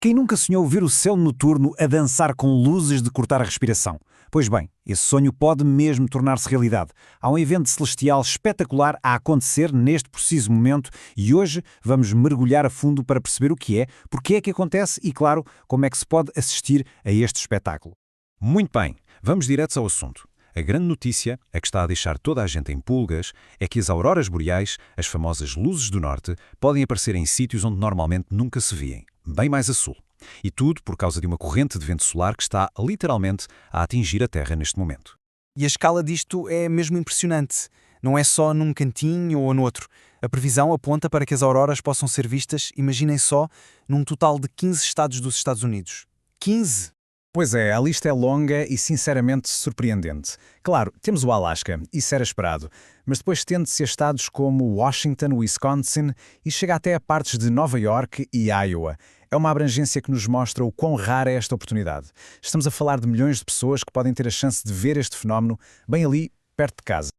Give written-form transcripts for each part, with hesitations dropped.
Quem nunca sonhou ver o céu noturno a dançar com luzes de cortar a respiração? Pois bem, esse sonho pode mesmo tornar-se realidade. Há um evento celestial espetacular a acontecer neste preciso momento e hoje vamos mergulhar a fundo para perceber o que é, porque é que acontece e, claro, como é que se pode assistir a este espetáculo. Muito bem, vamos diretos ao assunto. A grande notícia, a que está a deixar toda a gente em pulgas, é que as auroras boreais, as famosas luzes do norte, podem aparecer em sítios onde normalmente nunca se vêem, bem mais a sul. E tudo por causa de uma corrente de vento solar que está, literalmente, a atingir a Terra neste momento. E a escala disto é mesmo impressionante. Não é só num cantinho ou no outro. A previsão aponta para que as auroras possam ser vistas, imaginem só, num total de 15 estados dos Estados Unidos. 15! Pois é, a lista é longa e sinceramente surpreendente. Claro, temos o Alasca, isso era esperado, mas depois estende-se a estados como Washington, Wisconsin e chega até a partes de Nova York e Iowa. É uma abrangência que nos mostra o quão rara é esta oportunidade. Estamos a falar de milhões de pessoas que podem ter a chance de ver este fenómeno bem ali, perto de casa.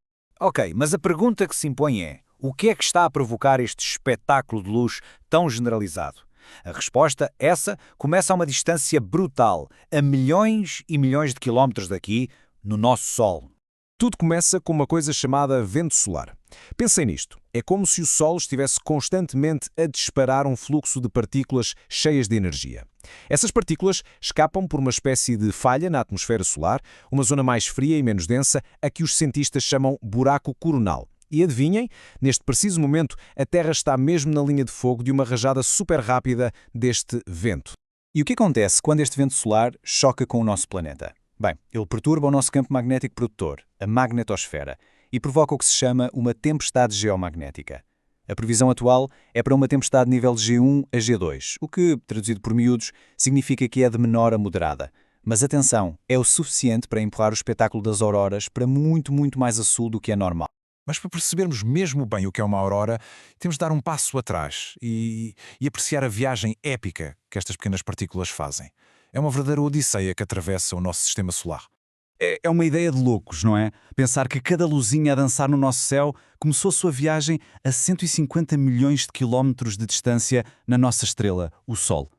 Ok, mas a pergunta que se impõe é: o que é que está a provocar este espetáculo de luz tão generalizado? A resposta, essa, começa a uma distância brutal, a milhões e milhões de quilómetros daqui, no nosso Sol. Tudo começa com uma coisa chamada vento solar. Pensem nisto. É como se o Sol estivesse constantemente a disparar um fluxo de partículas cheias de energia. Essas partículas escapam por uma espécie de falha na atmosfera solar, uma zona mais fria e menos densa, a que os cientistas chamam buraco coronal. E adivinhem, neste preciso momento, a Terra está mesmo na linha de fogo de uma rajada super rápida deste vento. E o que acontece quando este vento solar choca com o nosso planeta? Bem, ele perturba o nosso campo magnético produtor, a magnetosfera, e provoca o que se chama uma tempestade geomagnética. A previsão atual é para uma tempestade nível G1 a G2, o que, traduzido por miúdos, significa que é de menor a moderada. Mas atenção, é o suficiente para empurrar o espetáculo das auroras para muito mais a sul do que é normal. Mas para percebermos mesmo bem o que é uma aurora, temos de dar um passo atrás e apreciar a viagem épica que estas pequenas partículas fazem. É uma verdadeira odisseia que atravessa o nosso sistema solar. É uma ideia de loucos, não é? Pensar que cada luzinha a dançar no nosso céu começou a sua viagem a 150 milhões de quilómetros de distância na nossa estrela, o Sol.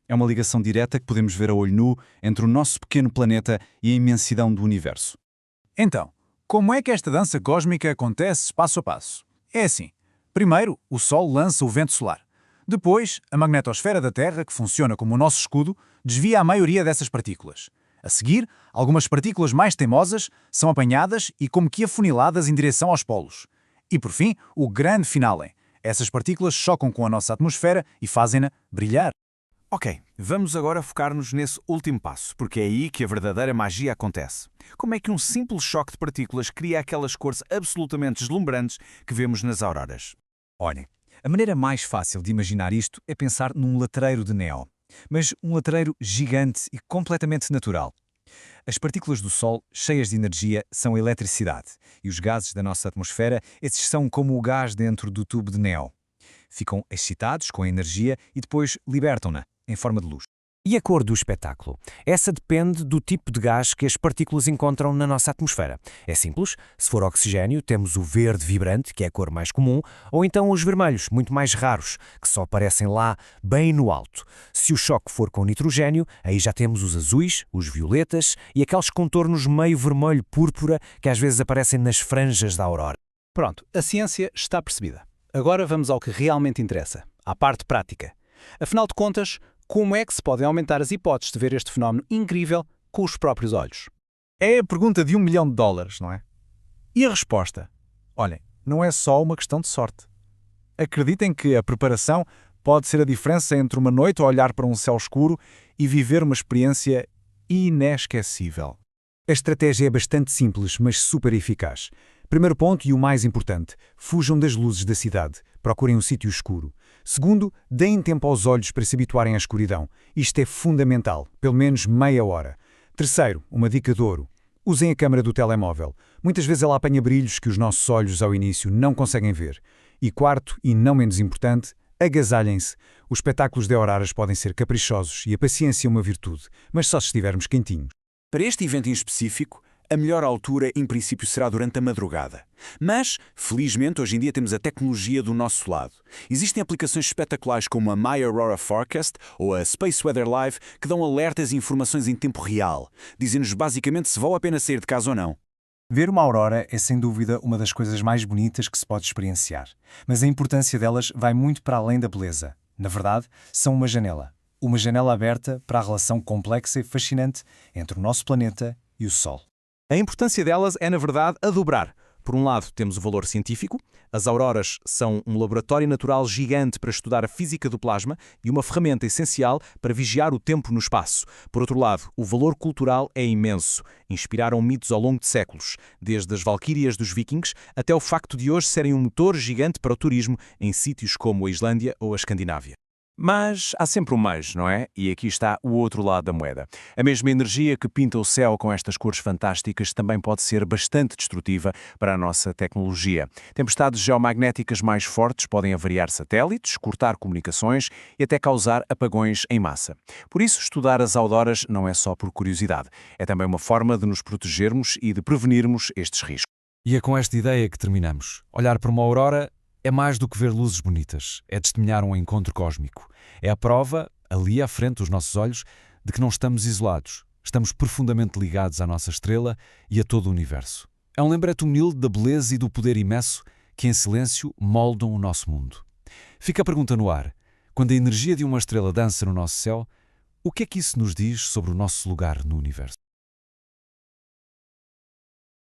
É uma ligação direta que podemos ver a olho nu entre o nosso pequeno planeta e a imensidão do universo. Então, como é que esta dança cósmica acontece passo a passo? É assim. Primeiro, o Sol lança o vento solar. Depois, a magnetosfera da Terra, que funciona como o nosso escudo, desvia a maioria dessas partículas. A seguir, algumas partículas mais teimosas são apanhadas e como que afuniladas em direção aos polos. E por fim, o grande finale. Essas partículas chocam com a nossa atmosfera e fazem-na brilhar. Ok, vamos agora focar-nos nesse último passo, porque é aí que a verdadeira magia acontece. Como é que um simples choque de partículas cria aquelas cores absolutamente deslumbrantes que vemos nas auroras? Olhem, a maneira mais fácil de imaginar isto é pensar num letreiro de neon. Mas um letreiro gigante e completamente natural. As partículas do Sol, cheias de energia, são eletricidade, e os gases da nossa atmosfera, esses são como o gás dentro do tubo de neon. Ficam excitados com a energia e depois libertam-na, em forma de luz. E a cor do espetáculo? Essa depende do tipo de gás que as partículas encontram na nossa atmosfera. É simples, se for oxigênio, temos o verde vibrante, que é a cor mais comum, ou então os vermelhos, muito mais raros, que só aparecem lá bem no alto. Se o choque for com nitrogênio, aí já temos os azuis, os violetas e aqueles contornos meio vermelho-púrpura que às vezes aparecem nas franjas da aurora. Pronto, a ciência está percebida. Agora vamos ao que realmente interessa, à parte prática. Afinal de contas, como é que se podem aumentar as hipóteses de ver este fenómeno incrível com os próprios olhos? É a pergunta de $1 milhão, não é? E a resposta? Olhem, não é só uma questão de sorte. Acreditem que a preparação pode ser a diferença entre uma noite a olhar para um céu escuro e viver uma experiência inesquecível. A estratégia é bastante simples, mas super eficaz. Primeiro ponto e o mais importante, fujam das luzes da cidade, procurem um sítio escuro. Segundo, deem tempo aos olhos para se habituarem à escuridão. Isto é fundamental, pelo menos meia hora. Terceiro, uma dica de ouro. Usem a câmera do telemóvel. Muitas vezes ela apanha brilhos que os nossos olhos ao início não conseguem ver. E quarto, e não menos importante, agasalhem-se. Os espetáculos de auroras podem ser caprichosos e a paciência uma virtude, mas só se estivermos quentinhos. Para este evento em específico, A melhor altura, em princípio, será durante a madrugada. Mas, felizmente, hoje em dia temos a tecnologia do nosso lado. Existem aplicações espetaculares como a My Aurora Forecast ou a Space Weather Live que dão alertas e informações em tempo real, dizem-nos basicamente se vale a pena sair de casa ou não. Ver uma aurora é sem dúvida uma das coisas mais bonitas que se pode experienciar. Mas a importância delas vai muito para além da beleza. Na verdade, são uma janela. Uma janela aberta para a relação complexa e fascinante entre o nosso planeta e o Sol. A importância delas é, na verdade, a dobrar. Por um lado, temos o valor científico. As auroras são um laboratório natural gigante para estudar a física do plasma e uma ferramenta essencial para vigiar o tempo no espaço. Por outro lado, o valor cultural é imenso. Inspiraram mitos ao longo de séculos, desde as valquírias dos vikings até o facto de hoje serem um motor gigante para o turismo em sítios como a Islândia ou a Escandinávia. Mas há sempre um mas, não é? E aqui está o outro lado da moeda. A mesma energia que pinta o céu com estas cores fantásticas também pode ser bastante destrutiva para a nossa tecnologia. Tempestades geomagnéticas mais fortes podem avariar satélites, cortar comunicações e até causar apagões em massa. Por isso, estudar as auroras não é só por curiosidade. É também uma forma de nos protegermos e de prevenirmos estes riscos. E é com esta ideia que terminamos. Olhar para uma aurora é mais do que ver luzes bonitas, é testemunhar um encontro cósmico. É a prova, ali à frente dos nossos olhos, de que não estamos isolados. Estamos profundamente ligados à nossa estrela e a todo o universo. É um lembrete humilde da beleza e do poder imenso que, em silêncio, moldam o nosso mundo. Fica a pergunta no ar. Quando a energia de uma estrela dança no nosso céu, o que é que isso nos diz sobre o nosso lugar no universo?